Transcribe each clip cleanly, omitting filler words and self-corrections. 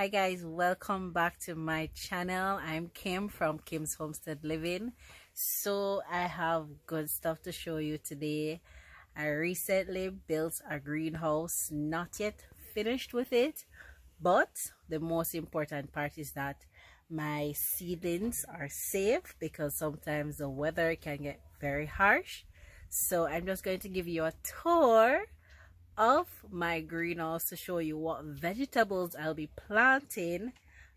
Hi guys, welcome back to my channel. I'm Kim from Kim's Homestead Living. So I have good stuff to show you today. I recently built a greenhouse, not yet finished with it, but the most important part is that my seedlings are safe because sometimes the weather can get very harsh. So I'm just going to give you a tour of my greenhouse to show you what vegetables I'll be planting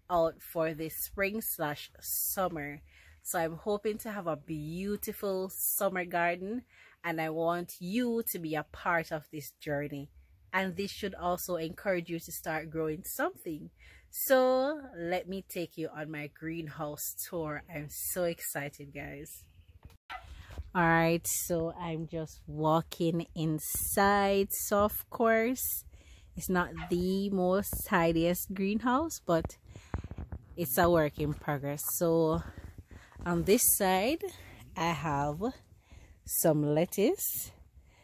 out for this spring/summer. So I'm hoping to have a beautiful summer garden, and I want you to be a part of this journey, and this should also encourage you to start growing something. So let me take you on my greenhouse tour. I'm so excited, guys. Alright, so I'm just walking inside. So of course it's not the most tidiest greenhouse, but it's a work in progress. So on this side I have some lettuce.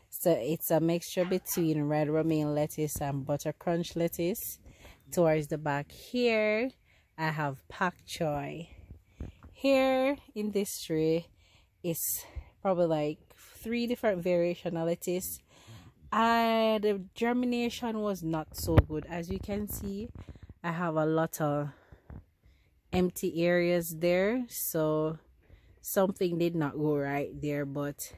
So it's a mixture between red romaine lettuce and butter crunch lettuce. Towards the back here I have pak choy. Here in this tray is probably like 3 different variation of lettuce. The germination was not so good. As you can see, I have a lot of empty areas there, so something did not go right there, but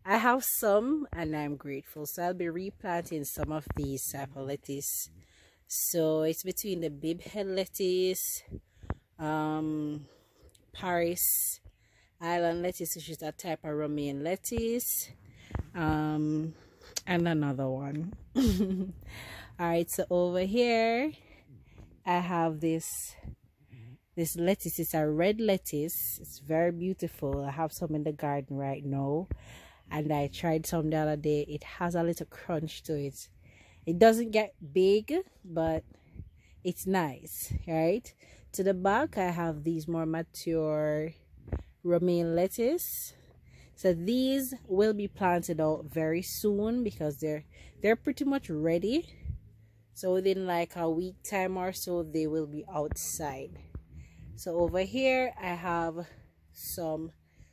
I have some and I'm grateful. So I'll be replanting some of these type of lettuce. So it's between the bib head lettuce, Paris Island lettuce, which is a type of romaine lettuce, and another one. Alright, so over here I have this lettuce. It's a red lettuce. It's very beautiful. I have some in the garden right now, and I tried some the other day. It has a little crunch to it. It doesn't get big, but it's nice. Right, to the back I have these more mature romaine lettuce. So these will be planted out very soon because they're pretty much ready. So within like a week time or so they will be outside. So over here I have some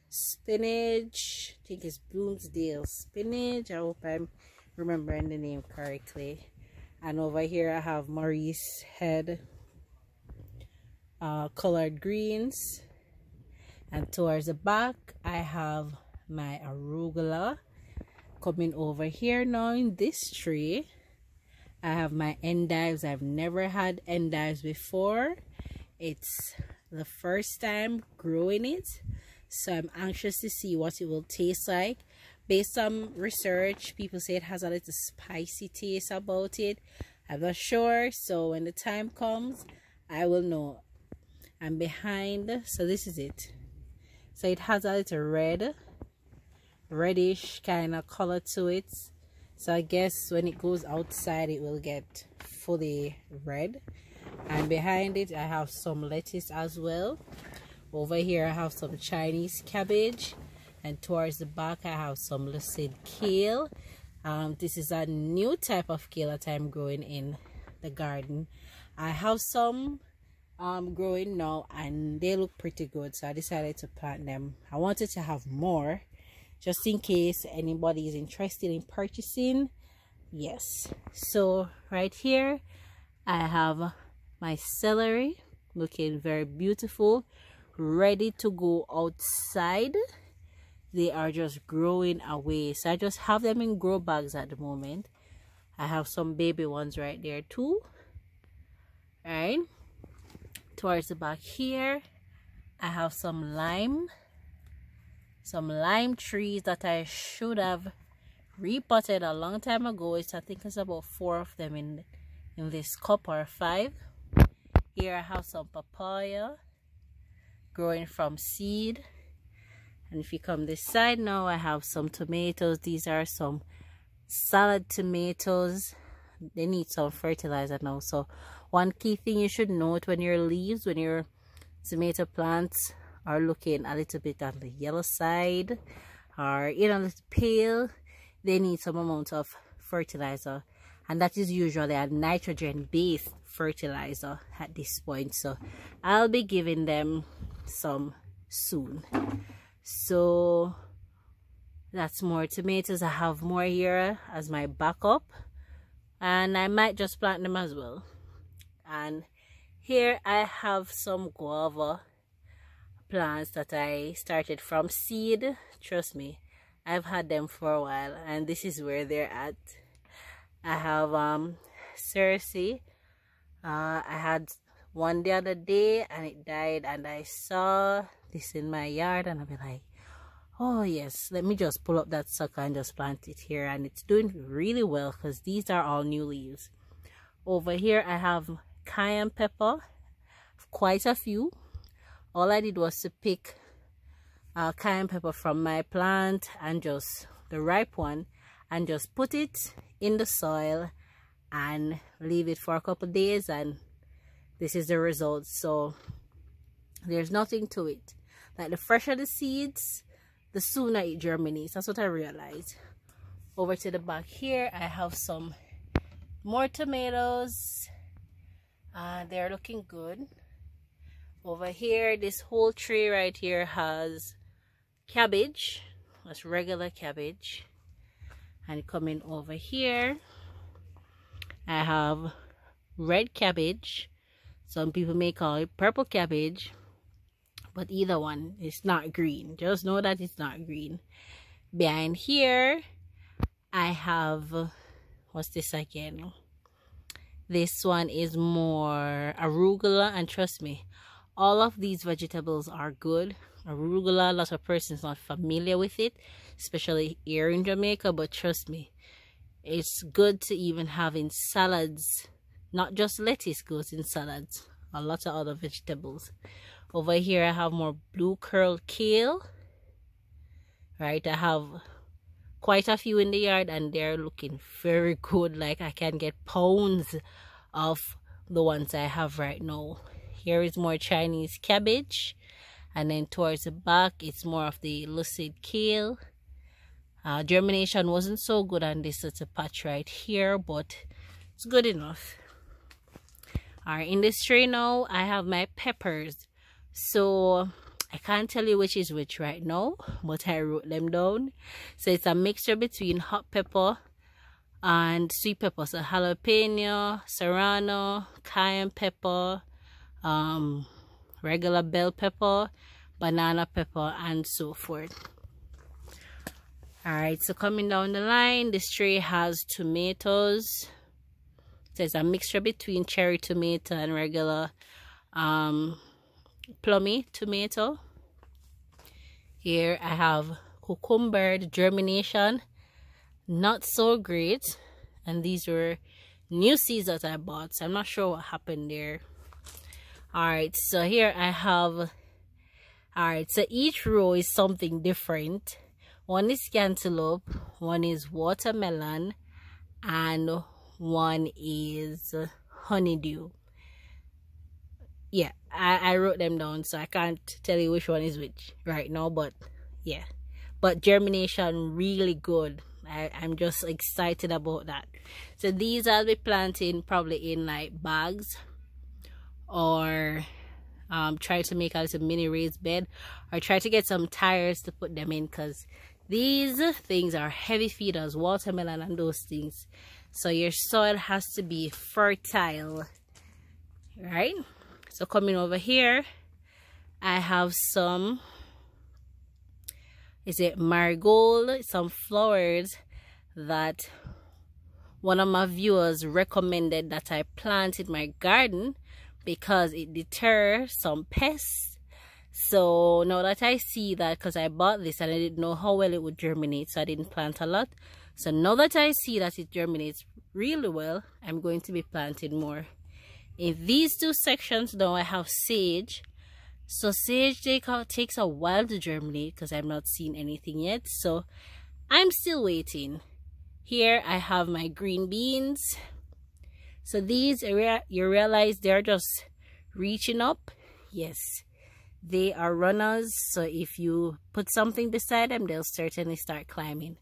spinach. I think it's Bloomsdale spinach. I hope I'm remembering the name correctly. And over here I have Maurice head collard greens. And towards the back I have my arugula. Coming over here now in this tree I have my endives. I've never had endives before. It's the first time growing it, so I'm anxious to see what it will taste like. Based on research, people say it has a little spicy taste about it. I'm not sure, so when the time comes I will know. I'm behind, so this is it. So it has a little reddish kind of color to it. So I guess when it goes outside it will get fully red. And behind it I have some lettuce as well. Over here I have some Chinese cabbage, and towards the back I have some lucid kale. This is a new type of kale that I'm growing in the garden. I have some growing now and they look pretty good, so I decided to plant them. I wanted to have more just in case anybody is interested in purchasing. Yes, so right here I have my celery, looking very beautiful, ready to go outside. They are just growing away, so I just have them in grow bags at the moment. I have some baby ones right there too. All right, towards the back here I have some lime trees that I should have repotted a long time ago. I think it's about 4 of them in this cup, or 5. Here I have some papaya growing from seed. And if you come this side now, I have some tomatoes. These are some salad tomatoes. They need some fertilizer now. So one key thing you should note when your tomato plants are looking a little bit on the yellow side or a little pale, they need some amount of fertilizer. and that is usually a nitrogen based fertilizer at this point. So I'll be giving them some soon. So that's more tomatoes. I have more here as my backup, and I might just plant them as well. And here I have some guava plants that I started from seed. Trust me, I've had them for a while, and this is where they're at. I have Cersei. I had one the other day and it died, and I saw this in my yard and I'll be like, oh yes, let me just pull up that sucker and just plant it here, and it's doing really well because these are all new leaves. Over here I have cayenne pepper, quite a few. All I did was to pick cayenne pepper from my plant, and just the ripe one, and just put it in the soil and leave it for a couple of days, and this is the result. So there's nothing to it. Like, the fresher the seeds, the sooner it germinates. That's what I realized. Over to the back here, I have some more tomatoes. They're looking good. Over here, this whole tray right here has cabbage. That's regular cabbage. And coming over here, I have red cabbage. Some people may call it purple cabbage, but either one, it's not green. Just know that it's not green. Behind here, I have, what's this again? This one is more arugula, and trust me, all of these vegetables are good. Arugula, a lot of persons not familiar with it, especially here in Jamaica, but trust me, it's good to even have in salads. Not just lettuce goes in salads, a lot of other vegetables. Over here I have more blue curled kale. Right, I have quite a few in the yard and they're looking very good. Like, I can get pounds of the ones I have right now. Here is more Chinese cabbage, and then towards the back it's more of the lucid kale. Germination wasn't so good on this little patch right here, but it's good enough. Alright, in this tray now I have my peppers. So I can't tell you which is which right now, but I wrote them down. So it's a mixture between hot pepper and sweet pepper. So jalapeno, serrano, cayenne pepper, regular bell pepper, banana pepper, and so forth. Alright, so coming down the line, this tray has tomatoes. So it's a mixture between cherry tomato and regular plummy tomato. Here I have cucumber. The germination not so great, and these were new seeds that I bought, so I'm not sure what happened there. Alright, so here I have, alright, so each row is something different. One is cantaloupe, one is watermelon, and one is honeydew. Yeah, I wrote them down, so I can't tell you which one is which right now, but yeah. But germination really good. I'm just excited about that. So these I'll be planting probably in like bags, or try to make a little mini raised bed, or try to get some tires to put them in, because these things are heavy feeders, watermelon and those things. So your soil has to be fertile, right? So coming over here, I have some, is it marigold, some flowers that one of my viewers recommended that I plant in my garden because it deters some pests. So now that I see that, because I bought this and I didn't know how well it would germinate, so I didn't plant a lot. So now that I see that it germinates really well, I'm going to be planting more. In these two sections now I have sage. So sage takes a while to germinate because I'm not seeing anything yet, so I'm still waiting. Here I have my green beans. So these, you realize they're just reaching up. Yes, they are runners, so if you put something beside them, they'll certainly start climbing.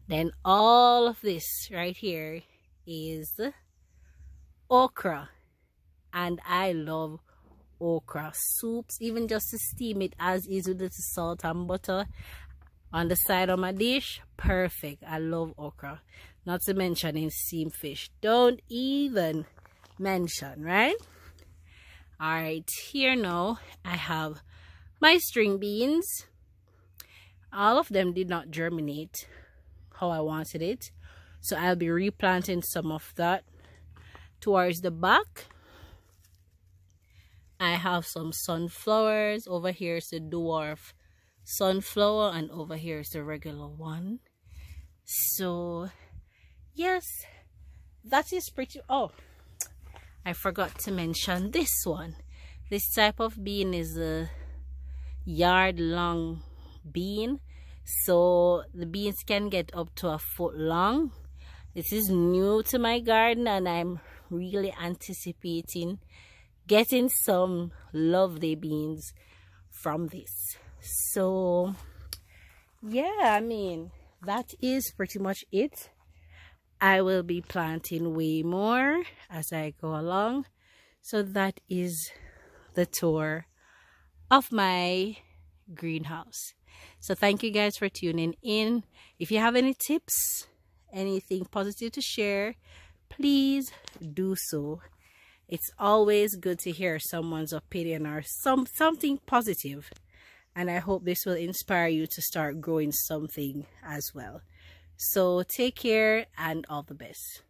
Then all of this right here is okra, and I love okra soups, even just to steam it as is with the salt and butter on the side of my dish. Perfect. I love okra. Not to mention in steamed fish. Don't even mention, right? Alright, here now I have my string beans. All of them did not germinate how I wanted it, so I'll be replanting some of that towards the back. I have some sunflowers. Over here is the dwarf sunflower, and over here is the regular one. So yes, that is pretty. Oh, I forgot to mention this one. This type of bean is a yard long bean, so the beans can get up to a foot long. This is new to my garden, and I'm really anticipating getting some lovely beans from this. So yeah, I mean, that is pretty much it. I will be planting way more as I go along. So that is the tour of my greenhouse. So thank you guys for tuning in. If you have any tips, anything positive to share, please do so. It's always good to hear someone's opinion or something positive, and I hope this will inspire you to start growing something as well. So take care and all the best.